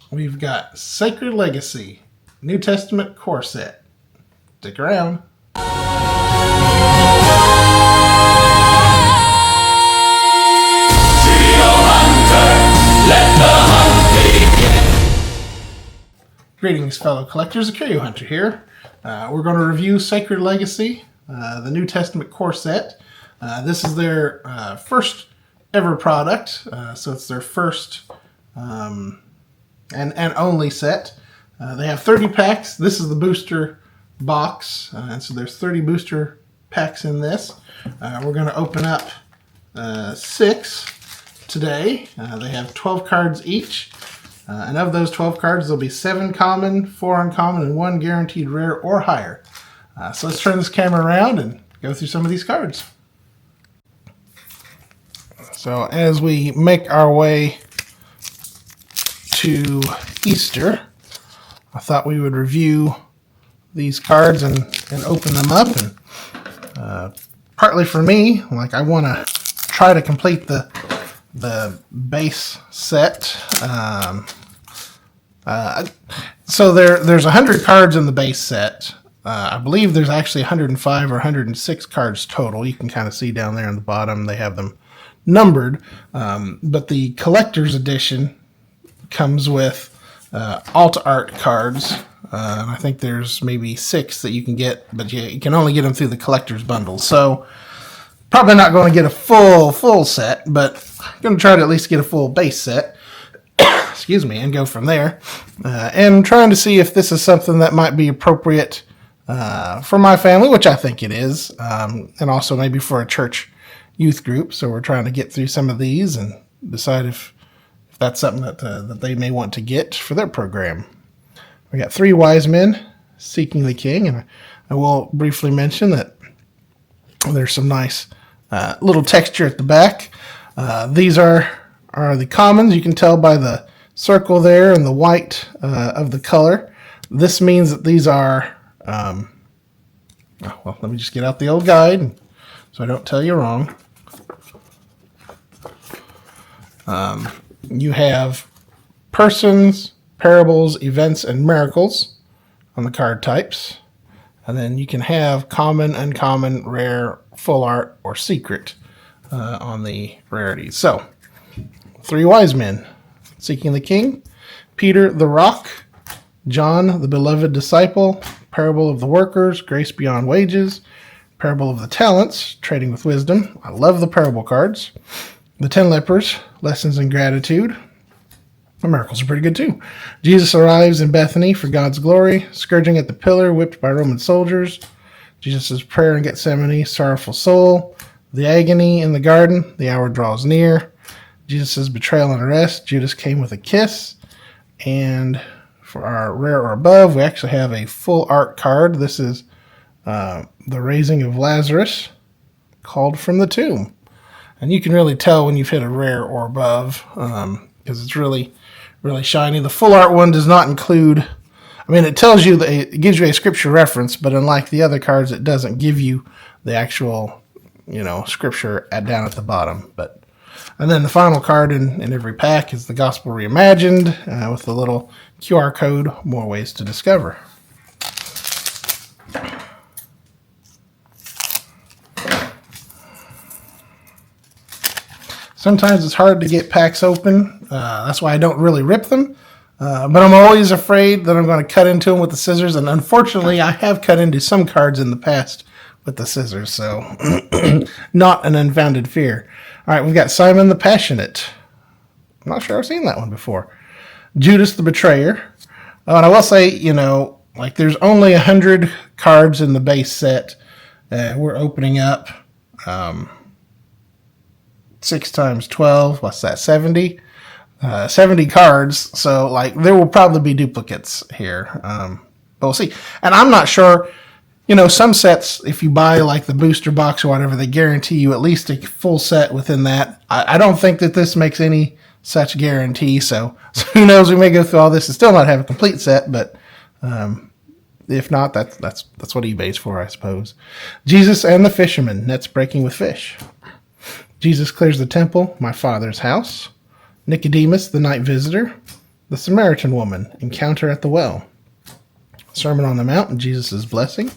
we've got Sacred Legacy, New Testament core set. Stick around. Curio Hunter, let the hunt begin. Greetings, fellow collectors. Curio Hunter here. We're going to review Sacred Legacy, the New Testament core set. This is their first ever product, so it's their first and only set. They have 30 packs. This is the booster box, and so there's 30 booster packs in this. We're going to open up 6 today. They have 12 cards each, and of those 12 cards, there'll be 7 common, 4 uncommon, and 1 guaranteed rare or higher. So let's turn this camera around and go through some of these cards. So as we make our way to Easter, I thought we would review these cards and open them up. And partly for me, like, I want to try to complete the base set. So there's 100 cards in the base set. I believe there's actually 105 or 106 cards total. You can kind of see down there on the bottom, they have them numbered. But the collector's edition comes with alt art cards. I think there's maybe 6 that you can get, but you can only get them through the collector's bundle. So probably not going to get a full set, but I'm going to try to at least get a full base set. Excuse me, and go from there. And trying to see if this is something that might be appropriate for my family, which I think it is, and also maybe for a church youth group. So we're trying to get through some of these and decide if that's something that they may want to get for their program. We got 3 wise men seeking the king, and I will briefly mention that there's some nice little texture at the back. These are the commons. You can tell by the circle there and the white of the color. This means that these are, well, let me just get out the old guide so I don't tell you wrong. You have persons, parables, events, and miracles on the card types. And then you can have common, uncommon, rare, full art, or secret on the rarities. So, 3 wise men seeking the king, Peter the rock, John the beloved disciple, parable of the workers, grace beyond wages, parable of the talents, trading with wisdom. I love the parable cards. The 10 lepers, lessons in gratitude. The miracles are pretty good too. Jesus arrives in Bethany for God's glory, scourging at the pillar, whipped by Roman soldiers. Jesus' prayer in Gethsemane, sorrowful soul. The agony in the garden, the hour draws near. Jesus' betrayal and arrest, Judas came with a kiss. And for our rare or above, we actually have a full art card. This is the raising of Lazarus, called from the tomb. And you can really tell when you've hit a rare or above, because it's really, really shiny. The full art one does not include, I mean, it tells you that it gives you a scripture reference, but unlike the other cards, it doesn't give you the actual, scripture down at the bottom. And then the final card in every pack is the Gospel Reimagined with the little QR code, more ways to discover. Sometimes it's hard to get packs open. That's why I don't really rip them. But I'm always afraid that I'm going to cut into them with the scissors. And unfortunately, I have cut into some cards in the past with the scissors. So not an unfounded fear. All right, we've got Simon the Passionate. I'm not sure I've seen that one before. Judas the Betrayer. And I will say, there's only 100 cards in the base set. We're opening up 6 times 12, what's that, 70? 70 cards, so there will probably be duplicates here. But we'll see. And I'm not sure, some sets, if you buy the booster box or whatever, they guarantee you at least a full set within that. I don't think that this makes any such guarantee, so who knows, we may go through all this and still not have a complete set, but if not, that's what eBay's for, I suppose. Jesus and the Fisherman, nets breaking with fish. Jesus clears the temple, my Father's house. Nicodemus, the night visitor. The Samaritan woman, encounter at the well. Sermon on the Mount and Jesus' blessing.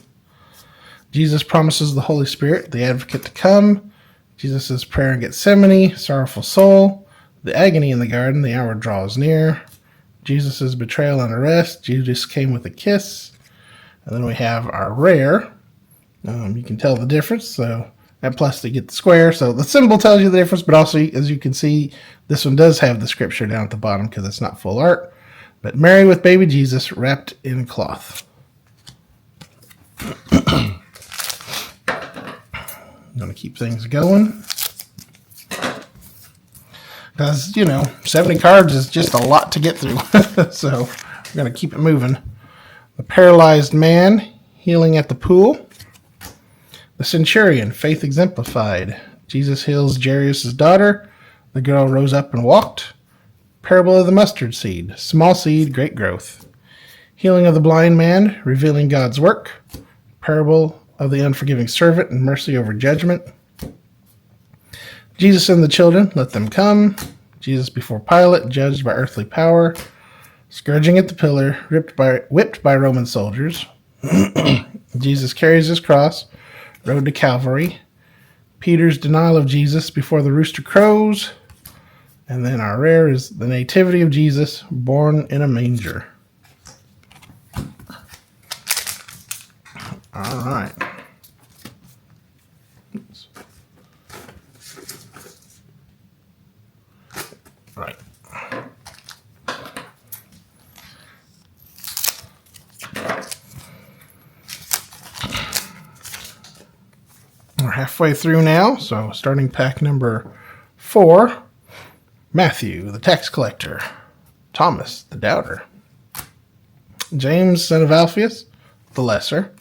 Jesus promises the Holy Spirit, the advocate, to come. Jesus' prayer in Gethsemane, sorrowful soul. The agony in the garden, the hour draws near. Jesus' betrayal and arrest. Judas came with a kiss. And then we have our rare. You can tell the difference. So that plus to get the square. So the symbol tells you the difference, but also, as you can see, this one does have the scripture down at the bottom because it's not full art. But Mary with baby Jesus wrapped in cloth. I'm going to keep things going. Because, 70 cards is just a lot to get through. So we're going to keep it moving. The paralyzed man, healing at the pool. The centurion, faith exemplified. Jesus heals Jairus' daughter. The girl rose up and walked. Parable of the mustard seed, small seed, great growth. Healing of the blind man, revealing God's work. Parable of the unforgiving servant and mercy over judgment. Jesus and the children, let them come. Jesus before Pilate, judged by earthly power. Scourging at the pillar, whipped by Roman soldiers. Jesus carries his cross, road to Calvary. Peter's denial of Jesus before the rooster crows. And then our rare is the nativity of Jesus, born in a manger. All right. Oops. Right. We're halfway through now, so starting pack number 4. Matthew, the tax collector. Thomas, the doubter. James, son of Alphaeus, the lesser.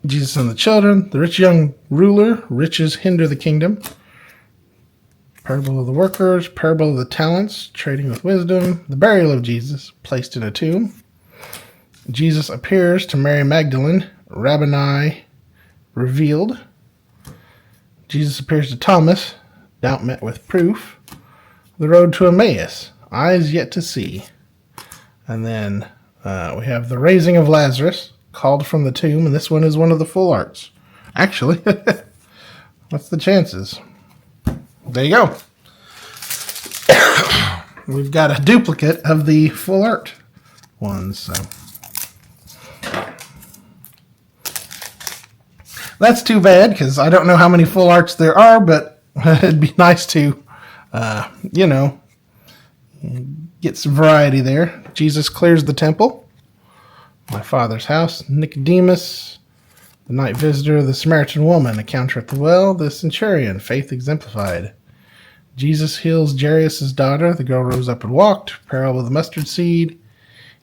Jesus and the children. The rich young ruler. Riches hinder the kingdom. Parable of the workers. Parable of the talents. Trading with wisdom. The burial of Jesus, placed in a tomb. Jesus appears to Mary Magdalene. Rabboni revealed. Jesus appears to Thomas. Doubt met with proof. The road to Emmaus. Eyes yet to see. And then we have the raising of Lazarus, called from the tomb, and this one is one of the full arts. Actually, what's the chances? There you go. We've got a duplicate of the full art ones. So that's too bad, because I don't know how many full arts there are, but it'd be nice to, get some variety there. Jesus clears the temple. My Father's house. Nicodemus, the night visitor. The Samaritan woman, encounter at the well. The centurion, faith exemplified. Jesus heals Jairus' daughter. The girl rose up and walked. Parable of the mustard seed.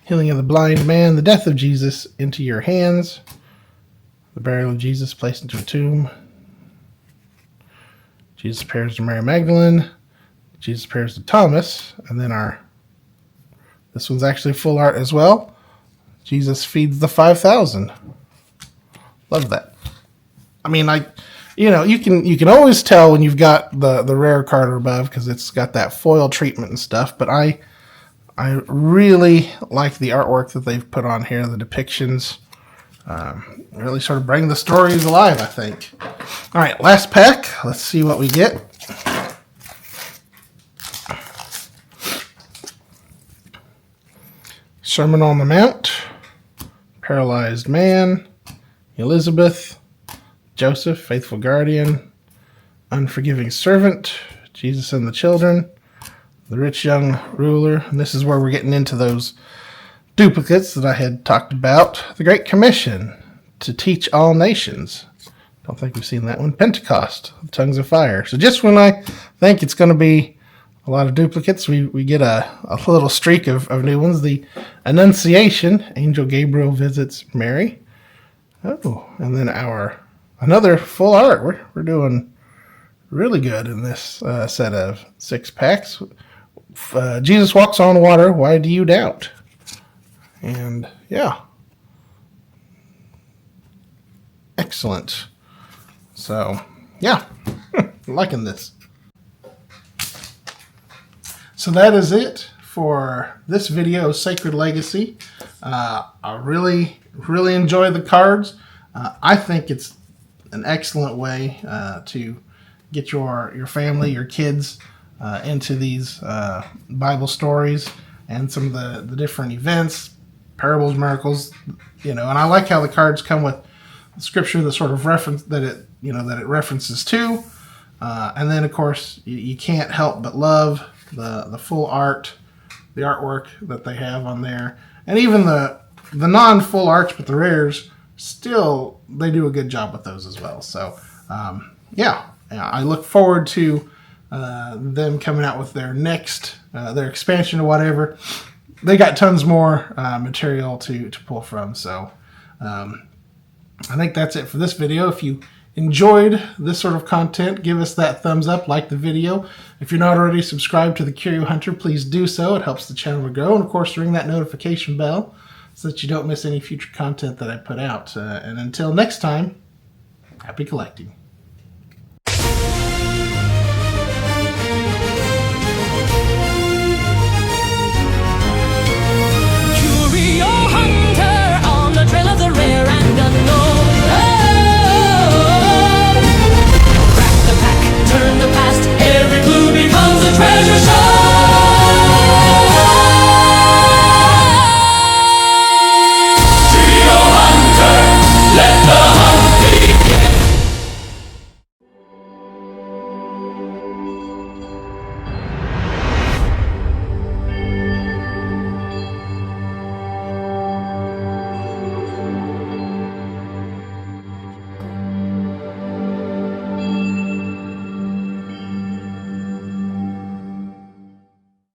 Healing of the blind man. The death of Jesus, into your hands. The burial of Jesus, placed into a tomb. Jesus appears to Mary Magdalene. Jesus appears to Thomas. And then this one's actually full art as well. Jesus feeds the 5,000. Love that. I mean, you can always tell when you've got the rare card above because it's got that foil treatment and stuff. But I really like the artwork that they've put on here. The depictions really sort of bring the stories alive, I think. All right, last pack. Let's see what we get. Sermon on the Mount. Paralyzed man. Elizabeth. Joseph, faithful guardian. Unforgiving servant. Jesus and the children. The rich young ruler. And this is where we're getting into those duplicates that I had talked about. The Great Commission, to teach all nations. Don't think we've seen that one. Pentecost, tongues of fire. So just when I think it's going to be a lot of duplicates, we get a little streak of new ones. The Annunciation, Angel Gabriel visits Mary. Oh, and then another full art. We're doing really good in this set of 6 packs. Jesus walks on water. Why do you doubt? And yeah, excellent. So yeah, liking this. So that is it for this video, Sacred Legacy. I really enjoy the cards. I think it's an excellent way to get your family, your kids into these Bible stories and some of the different events, parables, miracles, and I like how the cards come with scripture that sort of reference that it references to, and then of course you can't help but love the full art, the artwork that they have on there, and even the non-full arts, but the rares, still they do a good job with those as well. So yeah, I look forward to them coming out with their next their expansion or whatever. They got tons more material to pull from. So I think that's it for this video. If you enjoyed this sort of content, give us that thumbs up, like the video. If you're not already subscribed to the Curio Hunter, please do so. It helps the channel to grow. And of course, ring that notification bell so that you don't miss any future content that I put out. And until next time, happy collecting.